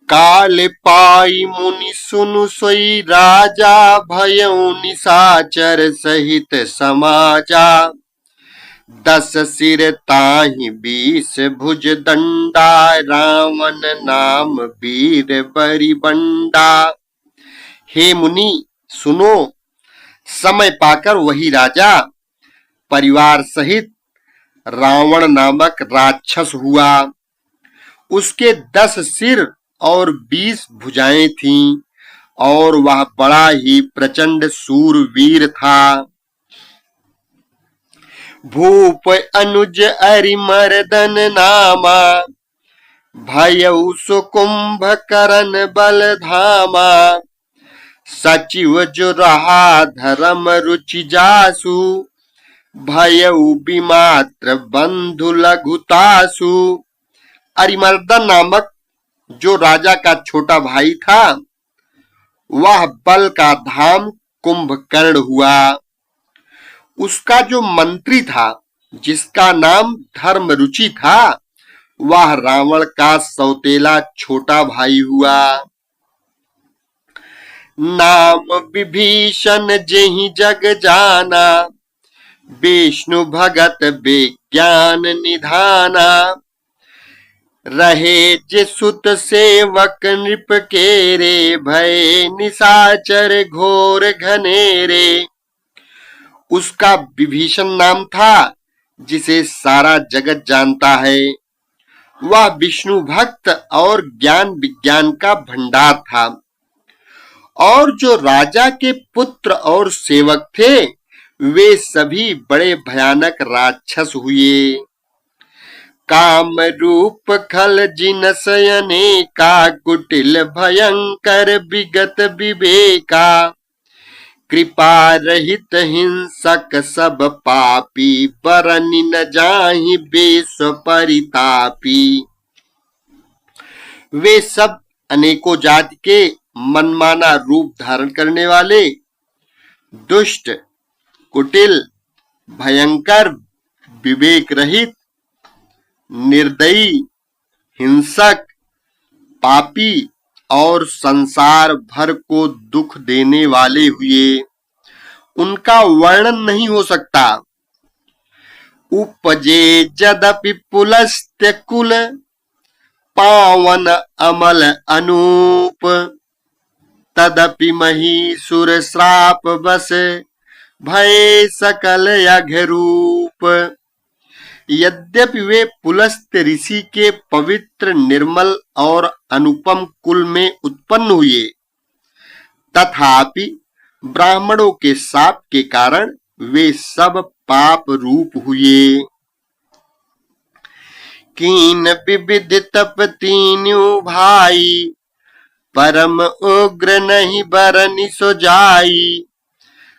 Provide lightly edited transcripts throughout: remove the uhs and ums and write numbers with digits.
काल पाई मुनि सुनु सोई राजा, भयउ निशाचर सहित समाजा। 10 सिर ताहि 20 भुज दंडा, रावण नाम वीर बरिबंडा। हे मुनि सुनो, समय पाकर वही राजा परिवार सहित रावण नामक राक्षस हुआ। उसके 10 सिर और 20 भुजाएं थीं और वह बड़ा ही प्रचंड सूरवीर था। भूप अनुज अरिमर्दन नामा, भयउ सुकुंभकर्ण बल धामा। सचिव जो रहा धर्म रुचि जासु, भयउ विमात्र बंधु लघुतासु। अरिमर्दन नामक जो राजा का छोटा भाई था, वह बल का धाम कुंभकर्ण हुआ। उसका जो मंत्री था, जिसका नाम धर्म रुचि था, वह रावण का सौतेला छोटा भाई हुआ। नाम विभीषण जेहि जग जाना, विष्णु भगत विज्ञान निधाना। रहे जे सुत सेवक नृप केरे, भय निशाचर घोर घनेरे। उसका विभीषण नाम था, जिसे सारा जगत जानता है। वह विष्णु भक्त और ज्ञान विज्ञान का भंडार था। और जो राजा के पुत्र और सेवक थे, वे सभी बड़े भयानक राक्षस हुए। काम रूप खल जिनस अनेका, कुटिल भयंकर विगत विवेका। कृपा रहित हिंसक सब पापी, बरनि न जाहि बेस परितापी। वे सब अनेकों जाति के मनमाना रूप धारण करने वाले, दुष्ट, कुटिल, भयंकर, विवेक रहित, निर्दयी, हिंसक, पापी और संसार भर को दुख देने वाले हुए। उनका वर्णन नहीं हो सकता। उपजे जदपि पुलस्त्य कुल, पावन अमल अनूप। तदपि महीसुर श्राप बस, भय सकल यघरूप। यद्यपि वे पुलस्त्य ऋषि के पवित्र, निर्मल और अनुपम कुल में उत्पन्न हुए, तथापि ब्राह्मणों के शाप के कारण वे सब पाप रूप हुए। कीन विविध तप तीन्यु भाई, परम उग्र नहीं बरनि सो जाई।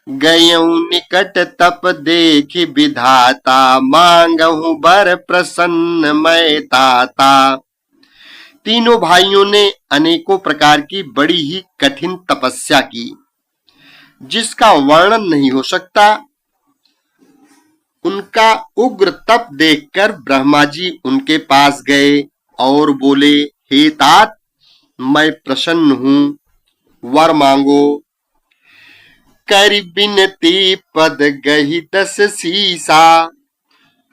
गयऊ निकट तप देखि विधाता, मांगहु बर प्रसन्न मैं ताता। तीनों भाइयों ने अनेकों प्रकार की बड़ी ही कठिन तपस्या की, जिसका वर्णन नहीं हो सकता। उनका उग्र तप देखकर ब्रह्मा जी उनके पास गए और बोले, हे तात, मैं प्रसन्न हूं, वर मांगो। करि बिनती पद गहि 10 सीसा,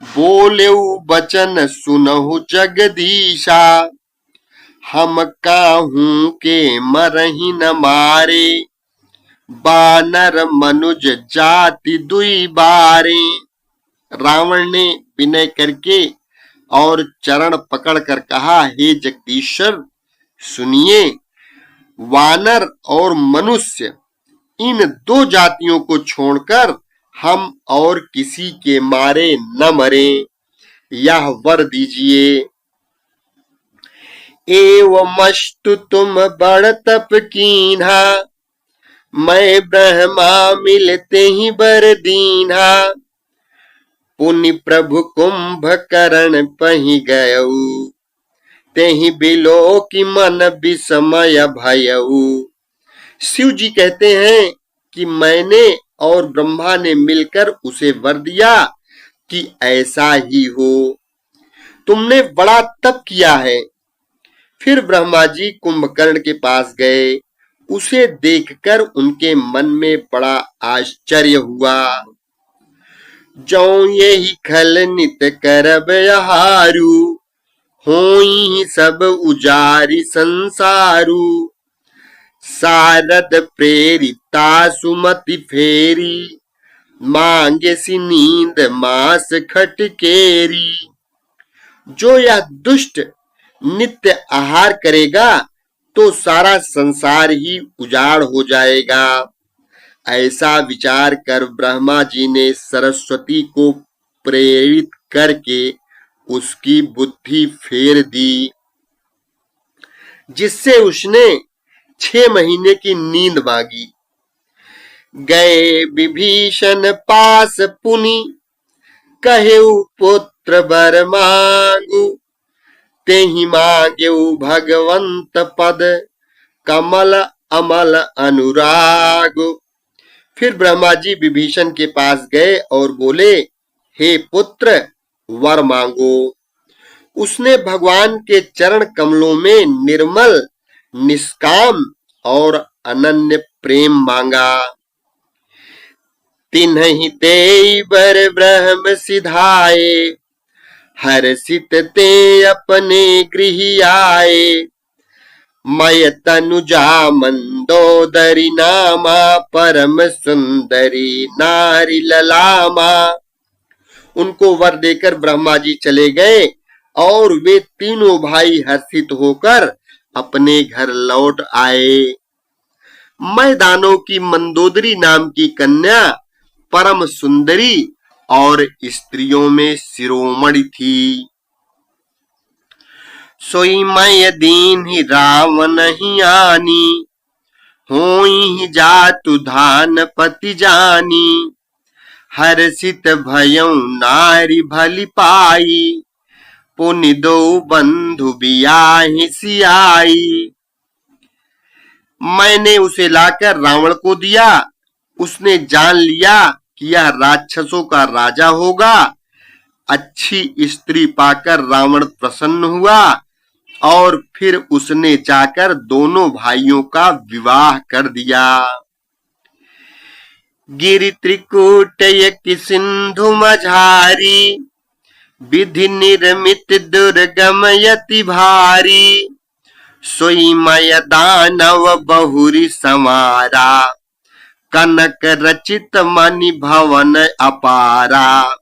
बोलेउ बचन सुनहु जगदीशा। हम काहू के मरहि न मारे, बानर मनुज जाति दुई बारे। रावण ने विनय करके और चरण पकड़कर कहा, हे जगदीश्वर, सुनिए, वानर और मनुष्य, इन 2 जातियों को छोड़कर हम और किसी के मारे न मरे, यह वर दीजिए। एवमस्तु तुम बड़ तप कीन्हा, मैं ब्रह्मा मिलते ही बर दीन्हा। पुनि प्रभु कुंभकर्ण पहि गयऊ, तेहि बिलो की मन विस्मय भयऊ। शिव जी कहते हैं कि मैंने और ब्रह्मा ने मिलकर उसे वर दिया कि ऐसा ही हो। तुमने बड़ा तप किया है, फिर ब्रह्मा जी कुंभकर्ण के पास गए। उसे देखकर उनके मन में बड़ा आश्चर्य हुआ। जौ यही खल नित करब आहारू, होई सब उजारी संसारू। सारद प्रेरिता सुमति फेरी, मांगे सी नींद मास खटकेरी। जो यह दुष्ट नित्य आहार करेगा तो सारा संसार ही उजाड़ हो जाएगा। ऐसा विचार कर ब्रह्मा जी ने सरस्वती को प्रेरित करके उसकी बुद्धि फेर दी, जिससे उसने 6 महीने की नींद मांगी। गए विभीषण पास पुनि, कहेउ पुत्र वर मांगू। तेहि मांगेउ भगवंत पद, कमल अमल अनुराग। फिर ब्रह्मा जी विभीषण के पास गए और बोले, हे पुत्र वर मांगो। उसने भगवान के चरण कमलों में निर्मल, निष्काम और अनन्य प्रेम मांगा। तिन्हि ते वर ब्रह्म सिधाए, हर्षित ते अपने गृह आए। मय तनुजा मंदोदरी नामा, परम सुंदरी नारी ललामा। उनको वर देकर ब्रह्मा जी चले गए और वे तीनों भाई हर्षित होकर अपने घर लौट आए। मैं दानव की मंदोदरी नाम की कन्या परम सुंदरी और स्त्रियों में शिरोमणि थी। सोई मैं दीन ही रावण ही आनी, होई जातु धान पति जानी। हर्षित भयउ नारी भली पाई, पुनि दो बंधु बियाहि सियाई। मैंने उसे लाकर रावण को दिया। उसने जान लिया कि यह राक्षसों का राजा होगा। अच्छी स्त्री पाकर रावण प्रसन्न हुआ और फिर उसने जाकर दोनों भाइयों का विवाह कर दिया। गिरि त्रिकूट एक सिंधु मझारी, विधि निर्मित दुर्गम यति भारी। सोई मय दानव बहुरी संवारा, कनक रचित मणि भवन अपारा।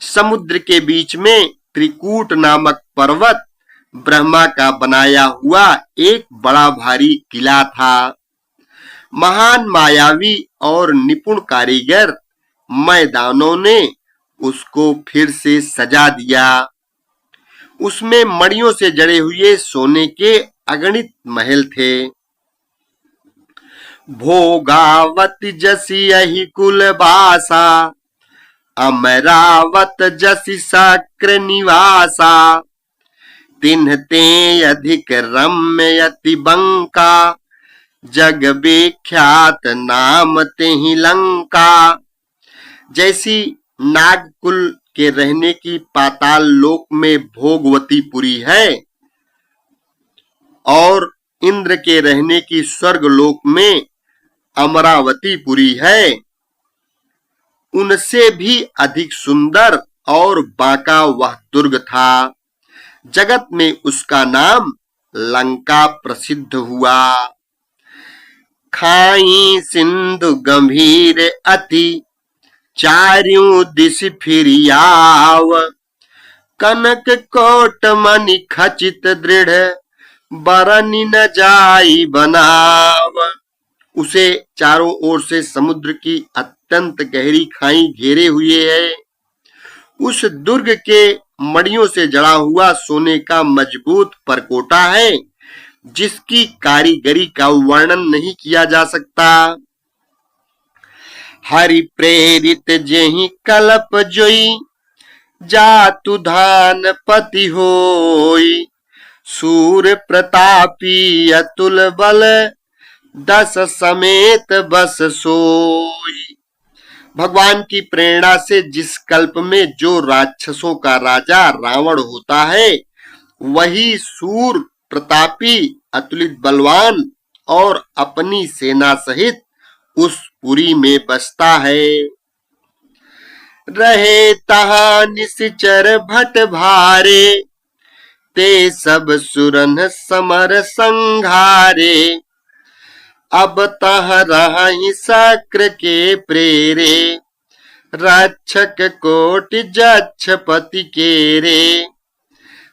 समुद्र के बीच में त्रिकूट नामक पर्वत ब्रह्मा का बनाया हुआ एक बड़ा भारी किला था। महान मायावी और निपुण कारीगर मैदानों ने उसको फिर से सजा दिया। उसमें मणियों से जड़े हुए सोने के अगणित महल थे। भोगावती जसी यही कुलबासा, अमरावत जसी सक्र निवासा। तिन्हते अधिक रम्य यति बंका, जग विख्यात नाम तेहि लंका। जैसी नागकुल के रहने की पाताल लोक में भोगवतीपुरी है और इंद्र के रहने की स्वर्ग लोक में अमरावतीपुरी है, उनसे भी अधिक सुंदर और बांका वह दुर्ग था। जगत में उसका नाम लंका प्रसिद्ध हुआ। खाई सिंधु गंभीर अति, चारों दिश फिरियाव। कनक कोट मणि खचित दृढ़, बरनी न जाई बनाव। उसे चारों ओर से समुद्र की अत्यंत गहरी खाई घेरे हुए है। उस दुर्ग के मणियों से जड़ा हुआ सोने का मजबूत परकोटा है, जिसकी कारीगरी का वर्णन नहीं किया जा सकता। हरि प्रेरित जेहि कल्प जोई, जातु धान पति होई। सूर प्रतापी अतुल बल, दस समेत बस सोई। भगवान की प्रेरणा से जिस कल्प में जो राक्षसों का राजा रावण होता है, वही सूर प्रतापी, अतुलित बलवान और अपनी सेना सहित उस पुरी में बसता है। रहे तहां निश्चर भट भारे, ते सब सुरन समर संघारे। अब तह रहि शक्र के प्रेरे, रक्षक कोटि जक्षपति केरे।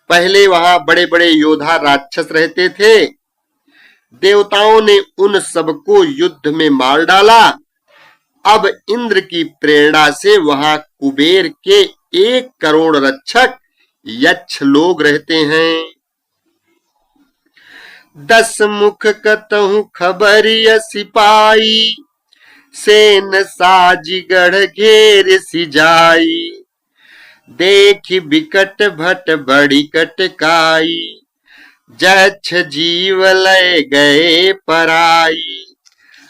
पहले वहां बड़े बड़े योद्धा राक्षस रहते थे। देवताओं ने उन सबको युद्ध में मार डाला। अब इंद्र की प्रेरणा से वहां कुबेर के 1 करोड़ रक्षक यक्ष लोग रहते हैं। 10 मुख कतहु खबरिय सिपाही, सेन साजिगढ़ घेर सिजाई। देखि बिकट भट बड़ी कटकाई, जक्ष जीव लय गए पराई।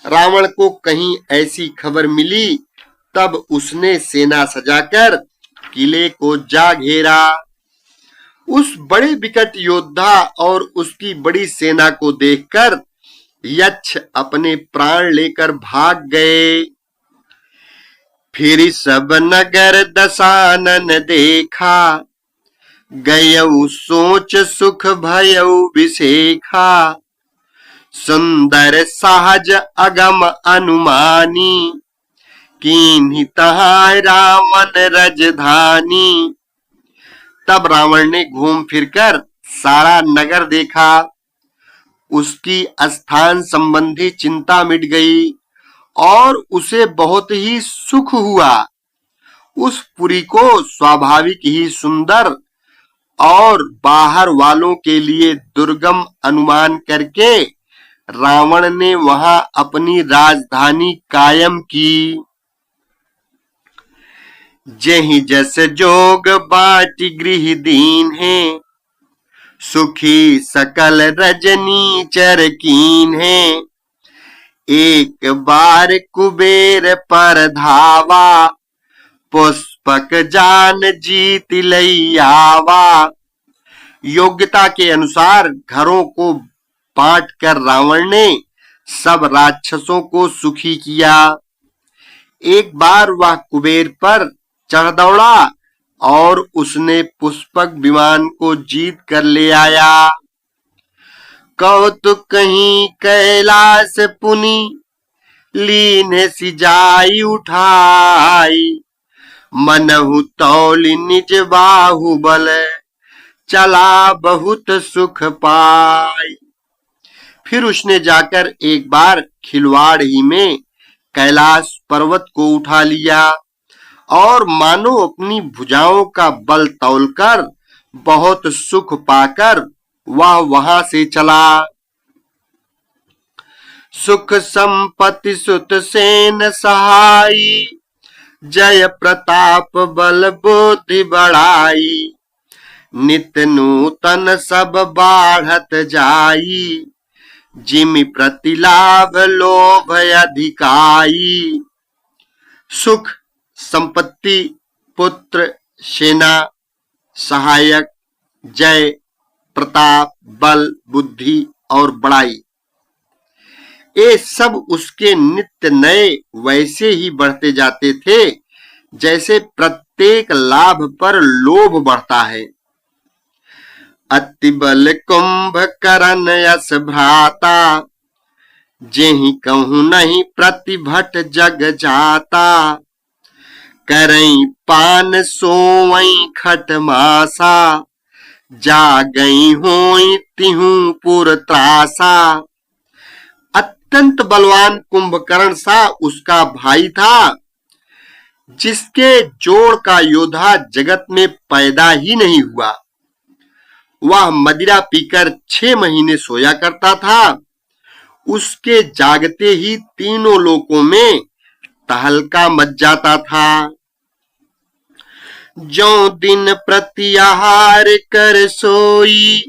रावण को कहीं ऐसी खबर मिली, तब उसने सेना सजाकर किले को जा घेरा। उस बड़े विकट योद्धा और उसकी बड़ी सेना को देखकर यक्ष अपने प्राण लेकर भाग गए। फिर सब नगर दशानन देखा, गयऊ सोच सुख भयऊ विशेखा। सुंदर सहज अगम अनुमानी, कीन्ही तहां रावण राजधानी। तब रावण ने घूम फिरकर सारा नगर देखा। उसकी स्थान संबंधी चिंता मिट गई और उसे बहुत ही सुख हुआ। उस पुरी को स्वाभाविक ही सुंदर और बाहर वालों के लिए दुर्गम अनुमान करके रावण ने वहां अपनी राजधानी कायम की। जेहि जस जोग बाटी गृह दीन है, सुखी सकल रजनी चर कीन है। एक बार कुबेर पर धावा, पुष्पक जान जीत लैयावा। योग्यता के अनुसार घरों को बांटकर रावण ने सब राक्षसों को सुखी किया। एक बार वह कुबेर पर चढ़ दौड़ा और उसने पुष्पक विमान को जीत कर ले आया। कौतुक कहीं कैलाश पुनि, लीन सिजाई उठाई। मनहु तौल निज बाहुबल, चला बहुत सुख पाई। फिर उसने जाकर एक बार खिलवाड़ ही में कैलाश पर्वत को उठा लिया और मानो अपनी भुजाओं का बल तौलकर बहुत सुख पाकर वह वहां से चला। सुख संपत्ति सुत सेन सहाई, जय प्रताप बल बुद्धि बढ़ाई। नित नूतन सब बाढ़त जाई, जिमि प्रतिलाभ लोभ अधिकाई। सुख, संपत्ति, पुत्र, सेना, सहायक, जय, प्रताप, बल, बुद्धि और बड़ाई, ये सब उसके नित्य नए वैसे ही बढ़ते जाते थे जैसे प्रत्येक लाभ पर लोभ बढ़ता है। अति बल कुंभकर्ण यश भ्राता, जेहि कहूँ नहीं प्रतिभट जग जाता। करई पान सोवई खट मासा, जा गई होई तिहूं पुर त्रासा। अत्यंत बलवान कुंभकर्ण सा उसका भाई था, जिसके जोड़ का योद्धा जगत में पैदा ही नहीं हुआ। वह मदिरा पीकर 6 महीने सोया करता था। उसके जागते ही तीनों लोकों में तहलका मच जाता था। जो दिन प्रति आहार कर सोई,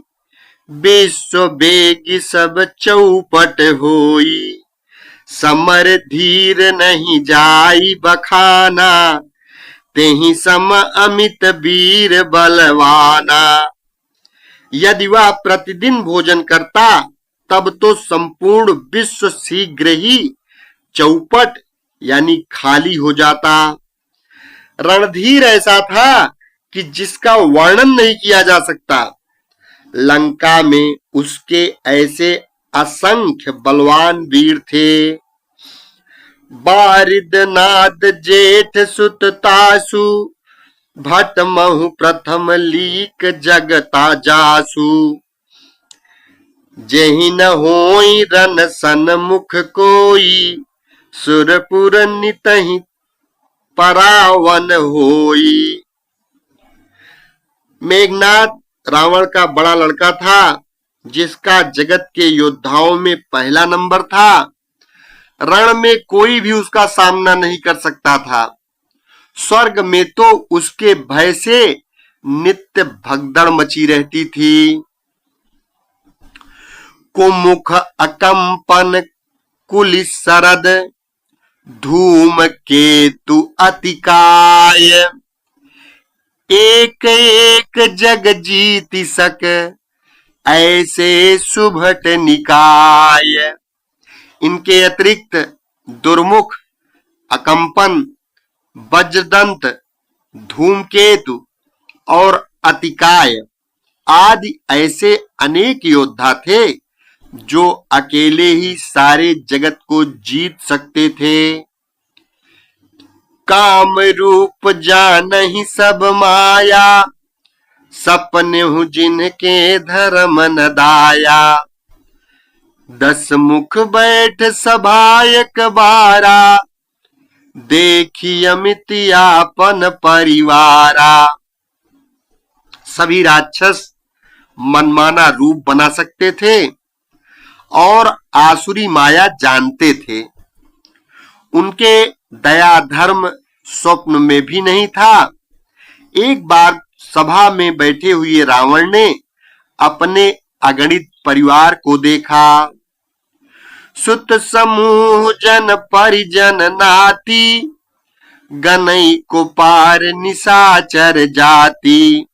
विश्व बेगी सब चौपट होई। समर धीर नहीं जाई बखाना, तेहि सम अमित वीर बलवाना। यदि वह प्रतिदिन भोजन करता तब तो संपूर्ण विश्व शीघ्र ही चौपट यानी खाली हो जाता। रणधीर ऐसा था कि जिसका वर्णन नहीं किया जा सकता। लंका में उसके ऐसे असंख्य बलवान वीर थे। बारिदनाथ जेठ सुत तासु, भट महु प्रथम लीक जगता जासु। जेहि न होई रन सन मुख कोई, सुरपुर नितहि परावन होई। मेघनाथ रावण का बड़ा लड़का था, जिसका जगत के योद्धाओं में पहला नंबर था। रण में कोई भी उसका सामना नहीं कर सकता था। स्वर्ग में तो उसके भय से नित्य भगदड़ मची रहती थी। कुमुख अकंपन कुलि सरद, धूम केतु अतिकाय। एक एक जग जीति सक, ऐसे सुभट निकाय। इनके अतिरिक्त दुर्मुख, अकंपन, वज्रदंत, धूमकेतु और अतिकाय आदि ऐसे अनेक योद्धा थे जो अकेले ही सारे जगत को जीत सकते थे। काम रूप जानहि सब माया, सपने हूँ जिनके धर्म न दाया। 10 मुख बैठ सभायक बारा, देखी अमित यापन परिवारा। सभी राक्षस मनमाना रूप बना सकते थे और आसुरी माया जानते थे। उनके दया धर्म स्वप्न में भी नहीं था। एक बार सभा में बैठे हुए रावण ने अपने अगणित परिवार को देखा। सुत समूह जन परिजन नाती, गनई को पार निशाचर जाति।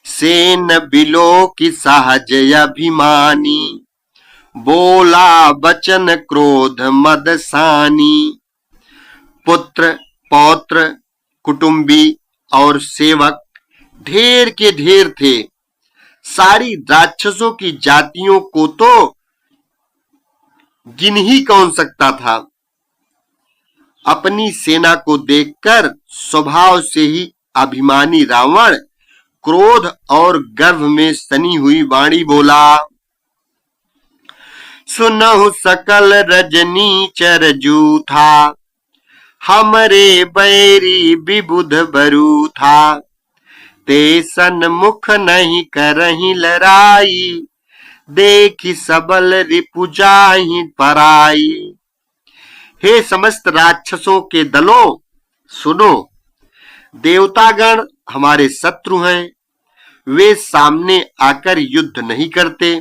सेन बिलो की सहज अभिमानी, बोला बचन क्रोध मदसानी। पुत्र, पौत्र, कुटुंबी और सेवक ढेर के ढेर थे। सारी राक्षसों की जातियों को तो गिन ही कौन सकता था। अपनी सेना को देखकर स्वभाव से ही अभिमानी रावण क्रोध और गर्व में सनी हुई वाणी बोला। सुनहु सकल रजनी चर जूथा, हमरे बैरी विबुध बरू था। ते सन्मुख नहीं करही लड़ाई, देखी सबल रिपु जाहि पराई। हे समस्त राक्षसों के दलों, सुनो, देवतागण हमारे शत्रु हैं। वे सामने आकर युद्ध नहीं करते,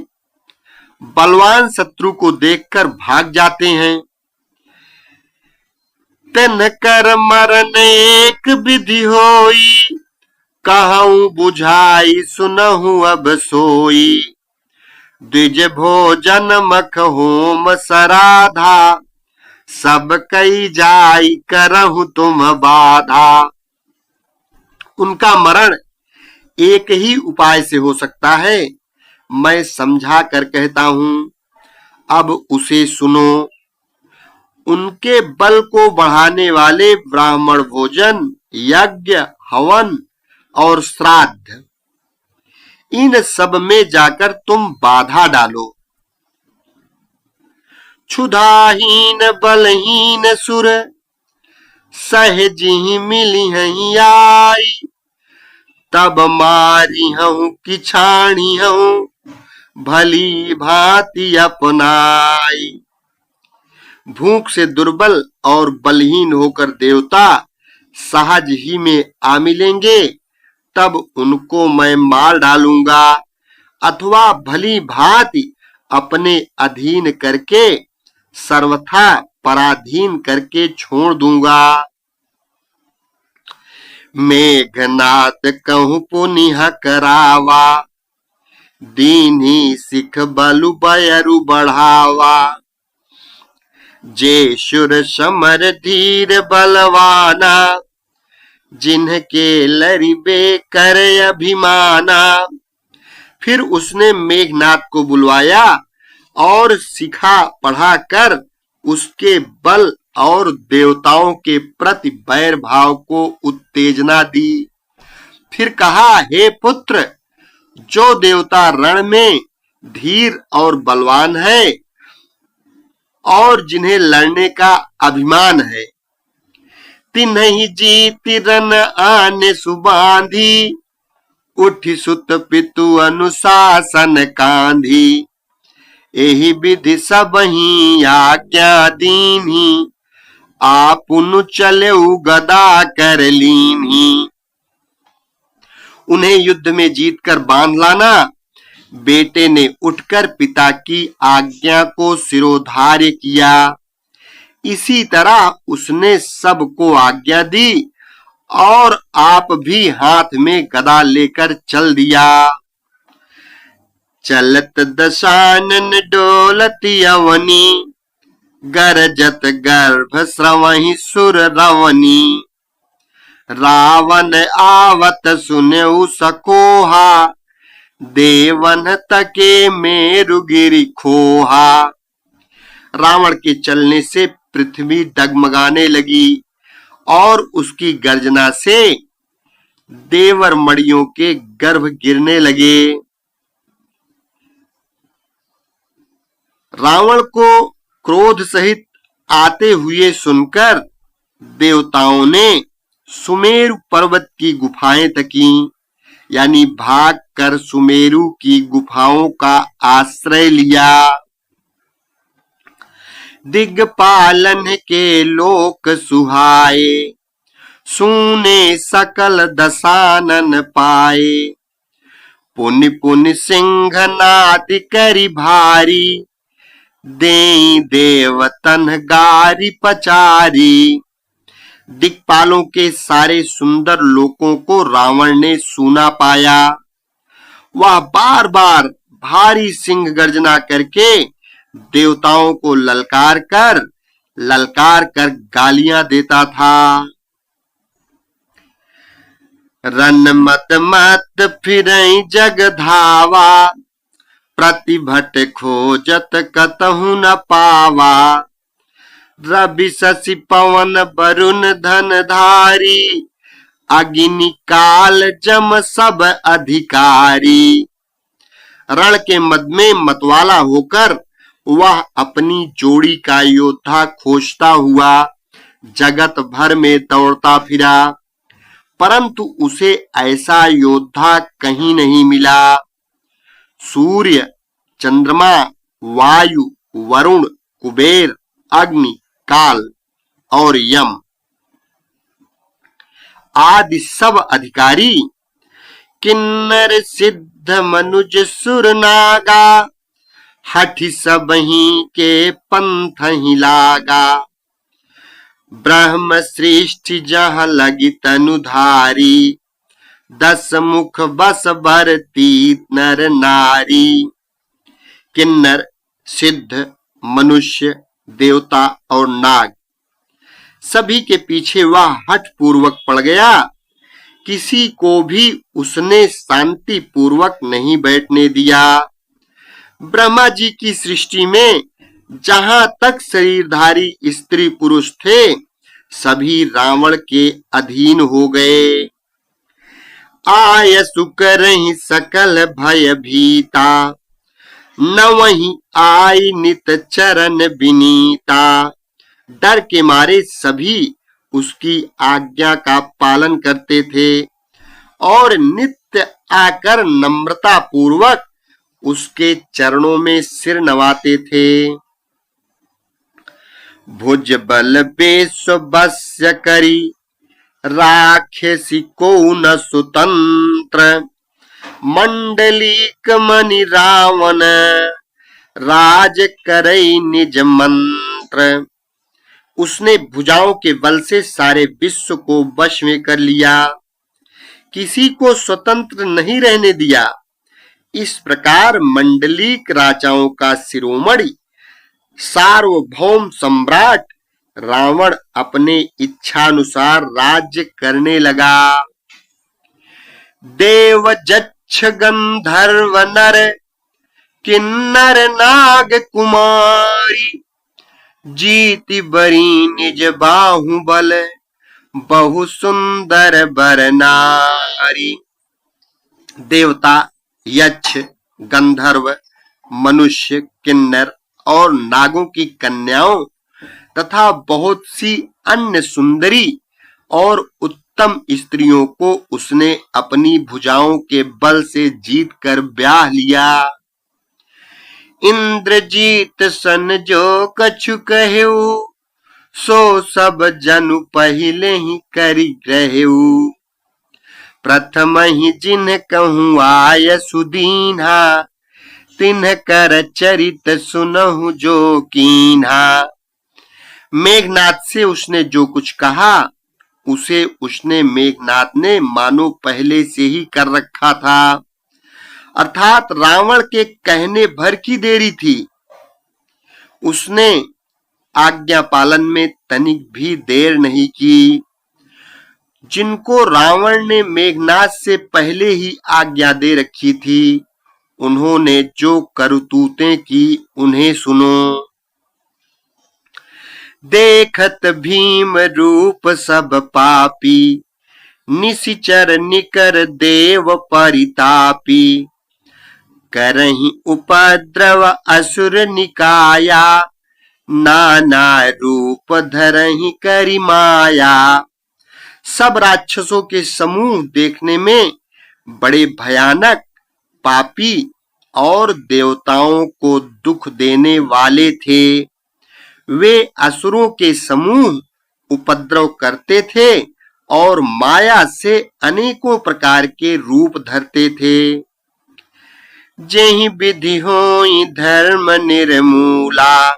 बलवान शत्रु को देखकर भाग जाते हैं। तन कर मरन एक विधि होई, कहूं बुझाई सुनहु अब सोई। द्विज भोजन मख होम सराधा, सब कई जाई करहु तुम बाधा। उनका मरण एक ही उपाय से हो सकता है, मैं समझा कर कहता हूं, अब उसे सुनो। उनके बल को बढ़ाने वाले ब्राह्मण भोजन, यज्ञ, हवन और श्राद्ध, इन सब में जाकर तुम बाधा डालो। क्षुधाहीन बलहीन सुर, सहज ही मिली हई आई। तब मारी हूं कि छाणी हूं, भली भांति अपनाई। भूख से दुर्बल और बलहीन होकर देवता सहज ही में आ मिलेंगे, तब उनको मैं मार डालूंगा अथवा भली भांति अपने अधीन करके सर्वथा पराधीन करके छोड़ दूंगा। मेघनाथ कहूं पुनिह करावा, दीन्ही सिख बलु बयरु बढ़ावा। जे शुर समर धीर बलवाना, जिनके लरिबे कर अभिमाना। फिर उसने मेघनाथ को बुलवाया और सिखा पढ़ाकर उसके बल और देवताओं के प्रति बैर भाव को उत्तेजना दी। फिर कहा, हे पुत्र, जो देवता रण में धीर और बलवान है और जिन्हें लड़ने का अभिमान है, तिन्हि जीति रन आने सुबांधी, उठि सुत पितु अनुशासन कांधी। एहि विधि सबहि आज्ञा दीन्ही, आपुन चलेउ गदा कर लीन्ही। उन्हें युद्ध में जीतकर बांध लाना। बेटे ने उठकर पिता की आज्ञा को शिरोधार्य किया। इसी तरह उसने सबको आज्ञा दी और आप भी हाथ में गदा लेकर चल दिया। चलत दशानन डोलत यवनी, गरजत गर्भ स्रवहि सुर रवनी। रावण आवत सुनेउ सकोहा, देवन तके मेरु गिरि खोहा। रावण के चलने से पृथ्वी डगमगाने लगी और उसकी गर्जना से देवर मड़ियों के गर्भ गिरने लगे। रावण को क्रोध सहित आते हुए सुनकर देवताओं ने सुमेरु पर्वत की गुफाएं तकी, यानी भाग कर सुमेरु की गुफाओं का आश्रय लिया। दिग्पालन के लोक सुहाए, सुने सकल दशानन पाए। पुनि पुनि सिंह नाद करि भारी, देई देवतन गारी पचारी। दिक्पालों के सारे सुंदर लोकों को रावण ने सूना पाया। वह बार बार भारी सिंह गर्जना करके देवताओं को ललकार कर गालियां देता था। रन मत मत फिरई जग धावा, प्रतिभट खोजत कतहु न पावा। रवि शशि पवन वरुण धन धारी, अग्नि काल जम सब अधिकारी। रण के मद में मतवाला होकर वह अपनी जोड़ी का योद्धा खोजता हुआ जगत भर में दौड़ता फिरा, परंतु उसे ऐसा योद्धा कहीं नहीं मिला। सूर्य, चंद्रमा, वायु, वरुण, कुबेर, अग्नि, काल और यम आदि सब अधिकारी, किन्नर सिद्ध मनुज सुर नागा, हठि सबहि के पंथ ही लागा। ब्रह्म सृष्टि जहाँ लगी तनुधारी, दस मुख बस भरती नर नारी। किन्नर, सिद्ध, मनुष्य, देवता और नाग सभी के पीछे वह हठ पूर्वक पड़ गया। किसी को भी उसने शांति पूर्वक नहीं बैठने दिया। ब्रह्मा जी की सृष्टि में जहां तक शरीरधारी स्त्री पुरुष थे, सभी रावण के अधीन हो गए। आय सुकरहि सकल भय भीता, न वही आई नित चरण विनीता। डर के मारे सभी उसकी आज्ञा का पालन करते थे और नित्य आकर नम्रता पूर्वक उसके चरणों में सिर नवाते थे। भुज बल बेश बस्य करी, राक्षसी को न सुतंत्र। मंडलीक मणि रावण, राज करई निज मंत्र। उसने भुजाओं के बल से सारे विश्व को वश में कर लिया, किसी को स्वतंत्र नहीं रहने दिया। इस प्रकार मंडलीक राजाओं का शिरोमणि सार्वभौम सम्राट रावण अपने इच्छानुसार राज्य करने लगा। देव जच्छ गंधर्व नर किन्नर नाग कुमारी जीति बरी निज बाहुबल बहु सुंदर बर नारी। देवता, यक्ष, गंधर्व, मनुष्य, किन्नर और नागों की कन्याओं तथा बहुत सी अन्य सुंदरी और उत्तम स्त्रियों को उसने अपनी भुजाओं के बल से जीत कर ब्याह लिया। इंद्रजीत सन जो कछु कहू सो सब जनु पहिले ही करी रहेऊ। प्रथम ही जिन्ह कहूँ आय सुदीन्हा तिन्ह कर चरित सुनहु जो कीन्हा। मेघनाथ से उसने जो कुछ कहा उसे उसने मेघनाथ ने मानो पहले से ही कर रखा था, अर्थात रावण के कहने भर की देरी थी। उसने आज्ञा पालन में तनिक भी देर नहीं की। जिनको रावण ने मेघनाथ से पहले ही आज्ञा दे रखी थी उन्होंने जो करतूतें की उन्हें सुनो। देखत भीम रूप सब पापी निशिचर निकर देव परितापी। करहि उपद्रव असुर निकाया नाना रूप धरहि करि माया। सब राक्षसों के समूह देखने में बड़े भयानक, पापी और देवताओं को दुख देने वाले थे। वे असुरों के समूह उपद्रव करते थे और माया से अनेकों प्रकार के रूप धरते थे। जेहि विधि होई धर्म निर्मूला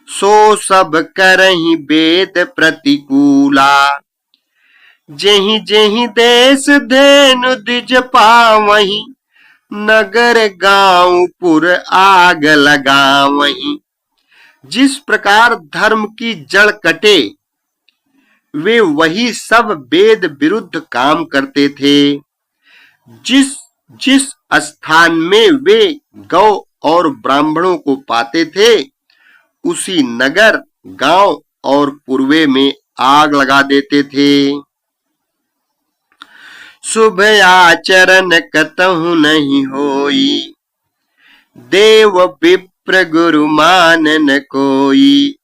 सो सब करहि वेद प्रतिकूला। जेहि जेहि देश धेनु द्विज पावहीं नगर गांव पुर आग लगावहीं। जिस प्रकार धर्म की जड़ कटे वे वही सब वेद विरुद्ध काम करते थे। जिस जिस स्थान में वे गौ और ब्राह्मणों को पाते थे उसी नगर, गांव और पूर्वे में आग लगा देते थे। शुभ आचरण कतहु नहीं होई देव विप्र गुरु मानन कोई।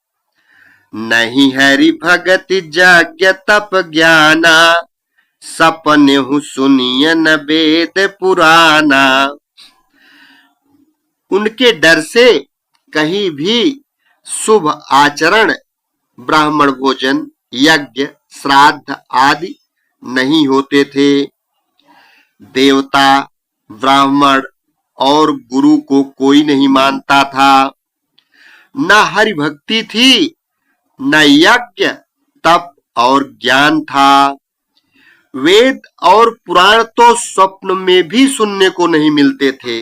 नहीं हरि भगत यज्ञ तप ज्ञाना सपनेहु सुनियन वेद पुराना। उनके डर से कहीं भी शुभ आचरण, ब्राह्मण भोजन, यज्ञ, श्राद्ध आदि नहीं होते थे। देवता, ब्राह्मण और गुरु को कोई नहीं मानता था। न हरि भक्ति थी, न यज्ञ, तप और ज्ञान था। वेद और पुराण तो स्वप्न में भी सुनने को नहीं मिलते थे।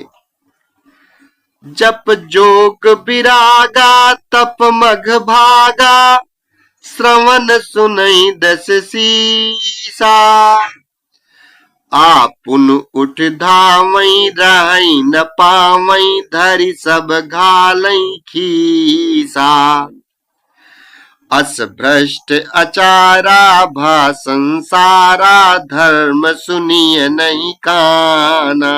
जप जोग विरागा तप मघ भागा श्रवण सुनई दस सीसा। आपुन उठ धावई रहई न पावई धरि सब घालई खीसा। अस भ्रष्ट अचारा भा संसारा धर्म सुनिय नहीं काना।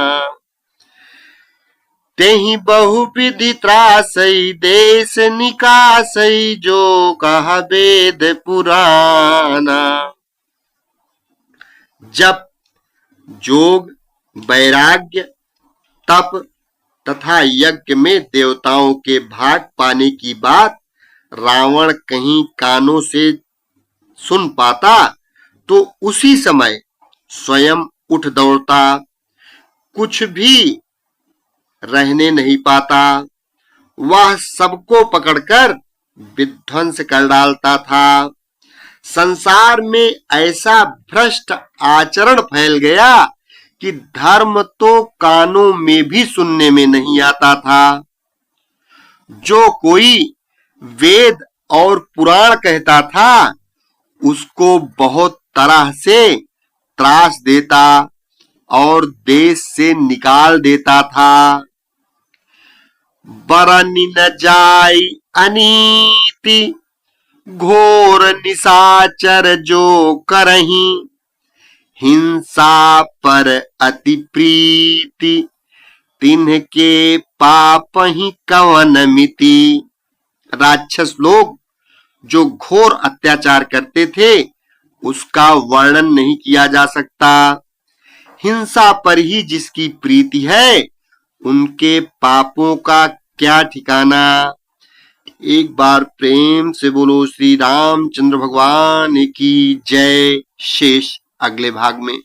तेहि बहु विधि त्रासई देश निकासई जो कहा वेद पुराना। जप, जोग, वैराग्य, तप तथा यज्ञ में देवताओं के भाग पाने की बात रावण कहीं कानों से सुन पाता तो उसी समय स्वयं उठ दौड़ता, कुछ भी रहने नहीं पाता। वह सबको पकड़कर विध्वंस कर डालता था। संसार में ऐसा भ्रष्ट आचरण फैल गया कि धर्म तो कानों में भी सुनने में नहीं आता था। जो कोई वेद और पुराण कहता था उसको बहुत तरह से त्रास देता और देश से निकाल देता था। बरनि न जाय अनीति घोर निशाचर जो करहीं, हिंसा पर अति प्रीति तिन्हके पाप ही कवन मिति। राक्षस लोग जो घोर अत्याचार करते थे उसका वर्णन नहीं किया जा सकता। हिंसा पर ही जिसकी प्रीति है उनके पापों का क्या ठिकाना। एक बार प्रेम से बोलो श्री रामचंद्र भगवान की जय। शेष अगले भाग में।